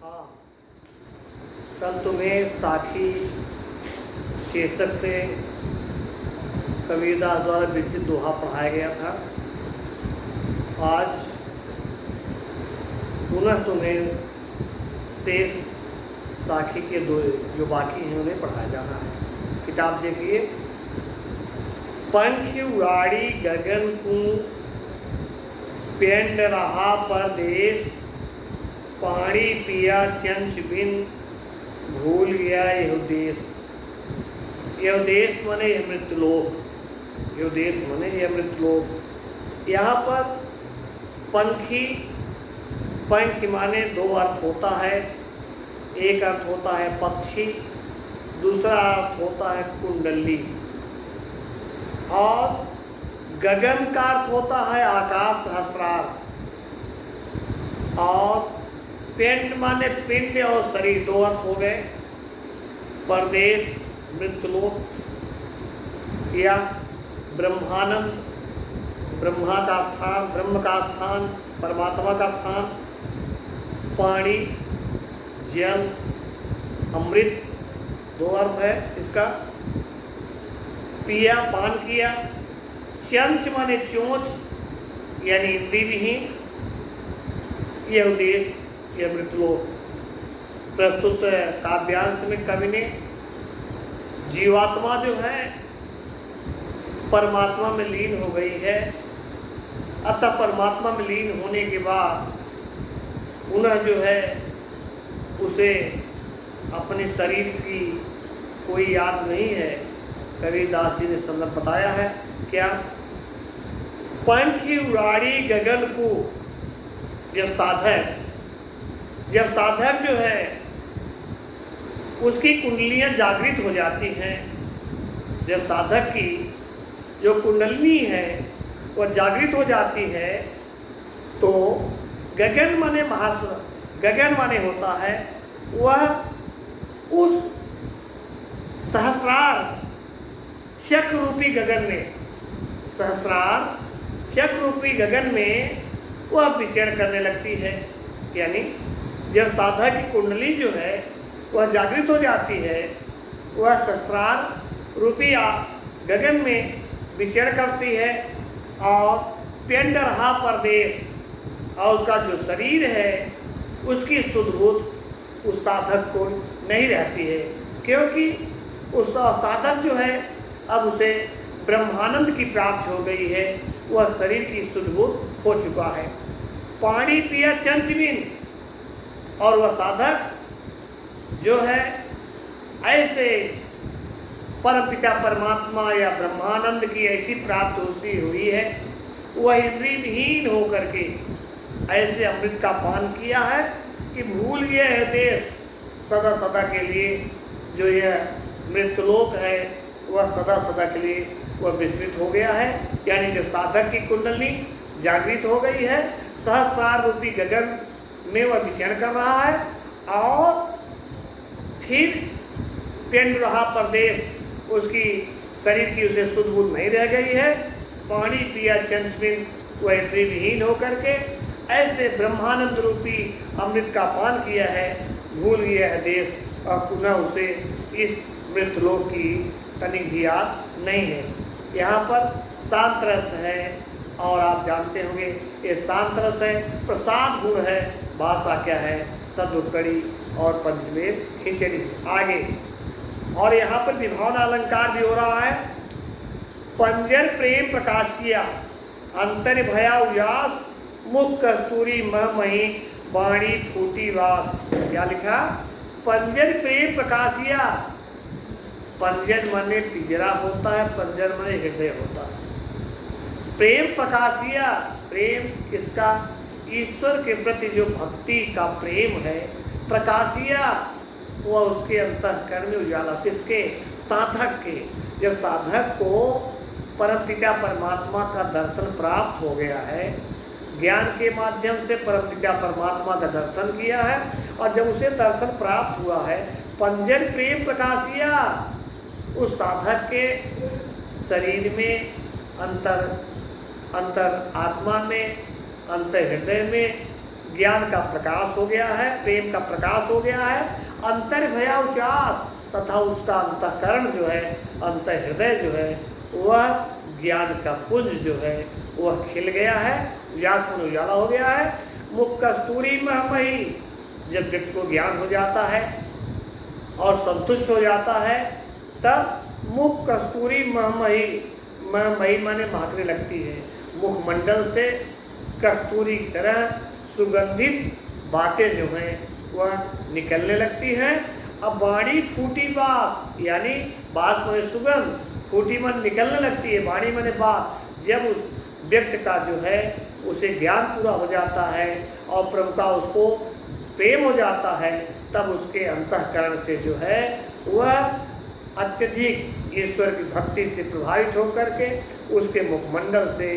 हाँ, कल तुम्हें साखी शीर्षक से कबीरदास द्वारा विरचित दोहा पढ़ाया गया था। आज पुनः तुम्हें शेष साखी के दो जो बाकी हैं उन्हें पढ़ाया जाना है। किताब देखिए। पंख उड़ाड़ी गगन को पेंड रहा परदेश, पानी पिया चंच बिन भूल गया यह देश। यह देश मने यह मृत्युलोक, यह देश मने यह मृत्युलोक। यहाँ पर पंखी, पंख माने दो अर्थ होता है। एक अर्थ होता है पक्षी, दूसरा अर्थ होता है कुंडली, और गगन का अर्थ होता है आकाश सहस्रार, और पिंड माने पिंड और शरीर, दो अर्थ हो गए। परदेश मृत्युलोक या ब्रह्मानंद, ब्रह्मा का स्थान, ब्रह्म का स्थान, परमात्मा का स्थान। पानी जल अमृत, दो अर्थ है इसका। पिया पान किया, चंच माने चोंच यानी इंद्रिय विहीन, यह देश यह मृत्युलोक। प्रस्तुत काव्यांश में कवि ने जीवात्मा जो है परमात्मा में लीन हो गई है, अतः परमात्मा में लीन होने के बाद पुनः जो है उसे अपने शरीर की कोई याद नहीं है। कबीरदास जी ने संदर्भ बताया है क्या? पंखी उड़ाड़ी गगन को, जब साधक जो है उसकी कुंडलियां जागृत हो जाती हैं, जब साधक की जो कुंडली है वह जागृत हो जाती है, तो गगन माने गगन माने होता है वह उस सहस्रार चक्र रूपी गगन में, सहस्रार चक्र रूपी गगन में वह विचरण करने लगती है। यानी जब साधक की कुंडली जो है वह जागृत हो जाती है, वह सहस्रार रूपी गगन में विचरण करती है, और पिंड रहा परदेश, और उसका जो शरीर है उसकी सुध बुद्ध उस साधक को नहीं रहती है, क्योंकि उस साधक जो है अब उसे ब्रह्मानंद की प्राप्ति हो गई है, वह शरीर की सुध बुद्ध हो चुका है। पानी पिया चंच बिन, और वह साधक जो है ऐसे परमपिता परमात्मा या ब्रह्मानंद की ऐसी प्राप्ति उसी हुई है, वह इंद्रिय विहीन होकर के ऐसे अमृत का पान किया है कि भूल गया है देश। सदा सदा के लिए जो यह मृत्युलोक है वह सदा सदा के लिए वह विस्मृत हो गया है। यानी जब साधक की कुंडली जागृत हो गई है, सहस्रार रूपी गगन में वह विचरण कर रहा है, और फिर पिंड रहा परदेश, उसकी शरीर की उसे सुध बुद्ध नहीं रह गई है। पानी पिया चंच बिन, वह इंद्रिय विहीन होकर के ऐसे ब्रह्मानंद रूपी अमृत का पान किया है, भूल गया है देश, और पुनः उसे इस मृत्युलोक की तनिक भी याद नहीं है। यहाँ पर शांत रस है, और आप जानते होंगे ये शांत रस है, प्रसाद गुण है। भाषा क्या है? सदुक्कड़ी और पंचमेर खिचड़ी। आगे और यहाँ पर विभावना अलंकार भी हो रहा है। पंजर प्रेम प्रकाशिया, अंतर भया उजास, मुख कस्तूरी मह मही, वाणी फूटी वास। क्या लिखा? पंजर प्रेम प्रकाशिया। पंजर माने पिंजरा होता है, पंजर माने हृदय होता है। प्रेम प्रकाशिया, प्रेम किसका? ईश्वर के प्रति जो भक्ति का प्रेम है। प्रकाशिया, वह उसके अंतःकरण में उजाला, किसके? साधक के। जब साधक को परमपिता परमात्मा का दर्शन प्राप्त हो गया है, ज्ञान के माध्यम से परमपिता परमात्मा का दर्शन किया है, और जब उसे दर्शन प्राप्त हुआ है, पंजर प्रेम प्रकाशिया, उस साधक के शरीर में, अंतर आत्मा में, अंतर हृदय में ज्ञान का प्रकाश हो गया है, प्रेम का प्रकाश हो गया है। अंतर भया उचास तथा उसका अंतःकरण जो है, अंत हृदय जो है, वह ज्ञान का पुंज जो है वह खिल गया है, उजास में उजाला हो गया है। मुख कस्तूरी महमही, जब व्यक्ति को ज्ञान हो जाता है और संतुष्ट हो जाता है, तब मुख कस्तूरी महमही, महमही माने महकने लगती है। मुखमंडल से कस्तूरी की तरह सुगंधित बातें जो हैं वह निकलने लगती हैं। अब वाणी फूटी बास, यानी बास माने सुगंध, फूटी मन निकलने लगती है, वाणी माने बात। जब उस व्यक्ति का जो है उसे ज्ञान पूरा हो जाता है और प्रभु का उसको प्रेम हो जाता है, तब उसके अंतःकरण से जो है वह अत्यधिक ईश्वर की भक्ति से प्रभावित होकर के उसके मुखमंडल से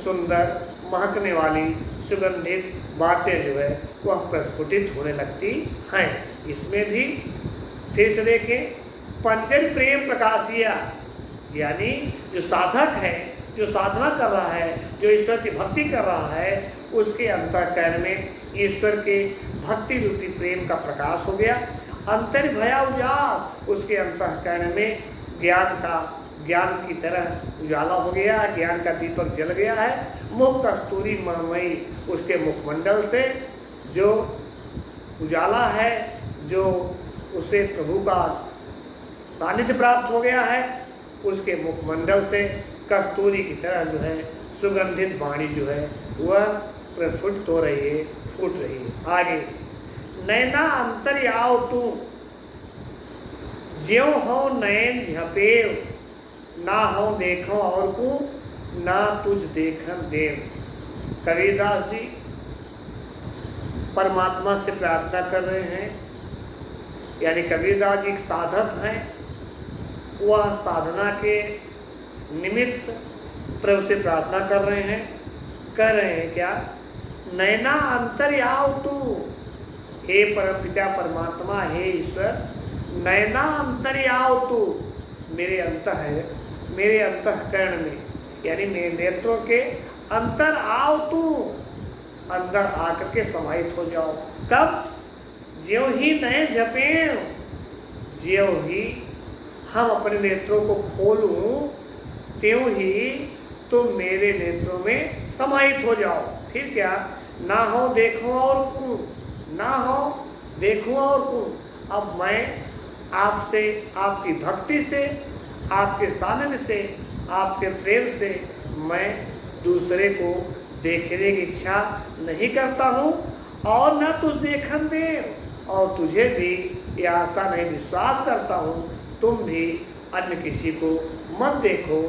सुंदर महकने वाली सुगंधित बातें जो है वह प्रस्फुटित होने लगती हैं। इसमें भी फिर से देखें, पंचर प्रेम प्रकाशिया, यानी जो साधक है, जो साधना कर रहा है, जो ईश्वर की भक्ति कर रहा है, उसके अंतःकरण में ईश्वर के भक्ति रूपी प्रेम का प्रकाश हो गया। अंतर भया उजास, उसके अंतःकरण में ज्ञान की तरह उजाला हो गया, ज्ञान का दीपक जल गया है। मुख कस्तूरी महमयी, उसके मुखमंडल से जो उजाला है, जो उसे प्रभु का सानिध्य प्राप्त हो गया है, उसके मुखमंडल से कस्तूरी की तरह जो है सुगंधित वाणी जो है वह प्रस्फुटित हो रही है, फूट रही है। आगे, नैना अंतर आओ तू, ज्यों हो नयन झपेव, ना हो देखो और को, ना तुझ देखन देव। कबीरदास जी परमात्मा से प्रार्थना कर रहे हैं, यानी कबीरदास जी एक साधक हैं, वह साधना के निमित्त प्रभु से प्रार्थना कर रहे हैं। कह रहे हैं क्या, नैना अंतर आओ तू, हे परमपिता परमात्मा, हे ईश्वर, नैना अंतर आओ तू, मेरे अंतःकरण में, यानी मेरे नेत्रों के अंतर आओ तू, अंदर आकर के समाहित हो जाओ। कब? ज्यों ही नए झपें, ज्यों ही हम अपने नेत्रों को खोलूं, त्यों ही तुम मेरे नेत्रों में समाहित हो जाओ। फिर क्या, ना हो देखो और कूं, ना हो देखो और कूं। अब मैं आपसे, आपकी भक्ति से, आपके सानिध्य से, आपके प्रेम से मैं दूसरे को देखने की इच्छा नहीं करता हूँ, और न तुझ देखन दे, और तुझे भी यह आशा नहीं, विश्वास करता हूँ तुम भी अन्य किसी को मत देखो,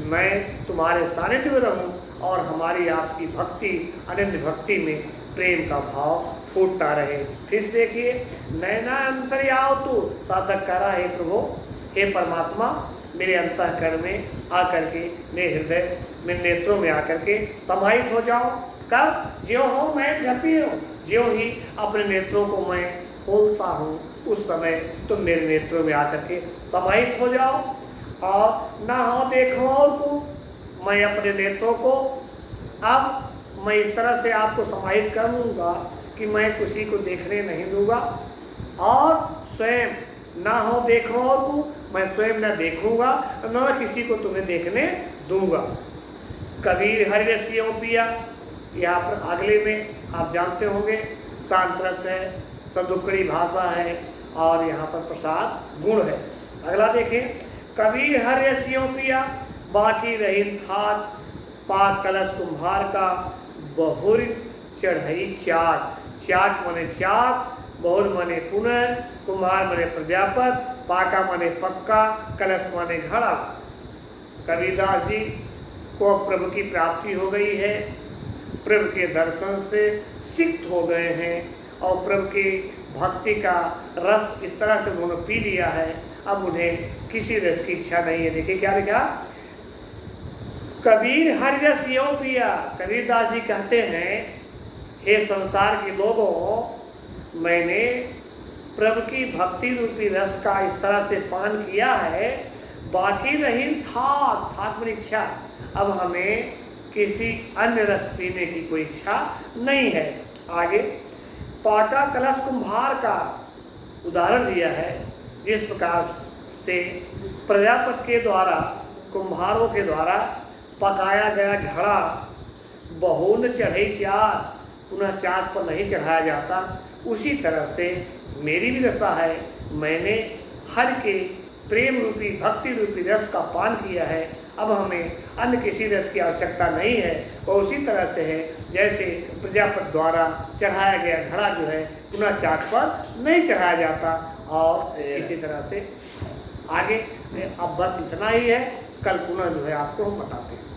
मैं तुम्हारे सानिध्य में रहूं और हमारी आपकी भक्ति, अनन्य भक्ति में प्रेम का भाव फूटता रहे। फिर देखिए, नैना अंतर आओ तू, साधक कह रहा है, प्रभु, हे परमात्मा, मेरे अंतःकरण में आकर के, मेरे हृदय मेरे नेत्रों में आकर के समाहित हो जाओ। कब? ज्यों हो मैं झपी हूँ, ज्यों ही अपने नेत्रों को मैं खोलता हूँ, उस समय तुम मेरे नेत्रों में आकर के समाहित हो जाओ। और ना हो देखो और को, मैं अपने नेत्रों को अब मैं इस तरह से आपको समाहित कर लूँगा कि मैं किसी को देखने नहीं दूंगा, और स्वयं ना हो देखो और को, मैं स्वयं न देखूंगा, न किसी को तुम्हें देखने दूंगा। कबीर हरि रसियों पिया, यहाँ पर अगले में आप जानते होंगे शांत रस है, सदुक्कड़ी भाषा है, और यहाँ पर प्रसाद गुण है। अगला देखें, कबीर हरि रसियों पिया, बाकी रही थाक, पाक कलश कुम्हार का, बहुर चढ़ई चाक। चाक मने चाक, बहुर मने पुनः, कुम्हार मने प्रजापत, पाका मने पक्का, कलश मने घड़ा। कबीरदास जी को प्रभु की प्राप्ति हो गई है, प्रभु के दर्शन से सिक्त हो गए हैं, और प्रभु की भक्ति का रस इस तरह से उन्होंने पी लिया है, अब उन्हें किसी रस की इच्छा नहीं है। देखिए क्या लिखा, कबीर हरि रस यों पिया। कबीरदास जी कहते हैं, हे संसार के लोगों, मैंने प्रभु की भक्ति रूपी रस का इस तरह से पान किया है, बाकी रही थाक, थाक में इच्छा, अब हमें किसी अन्य रस पीने की कोई इच्छा नहीं है। आगे पाटा कलश कुंभार का उदाहरण दिया है, जिस प्रकार से प्रजापति के द्वारा, कुंभारों के द्वारा पकाया गया घड़ा बहुन चढ़े चार, पुनः चाक पर नहीं चढ़ाया जाता, उसी तरह से मेरी भी दशा है। मैंने हर के प्रेम रूपी भक्ति रूपी रस का पान किया है, अब हमें अन्य किसी रस की आवश्यकता नहीं है। और उसी तरह से है जैसे प्रजापति द्वारा चढ़ाया गया घड़ा जो है पुनः चाक पर नहीं चढ़ाया जाता। और इसी तरह से आगे अब बस इतना ही है, कल पुनः जो है आपको हम बताते हैं।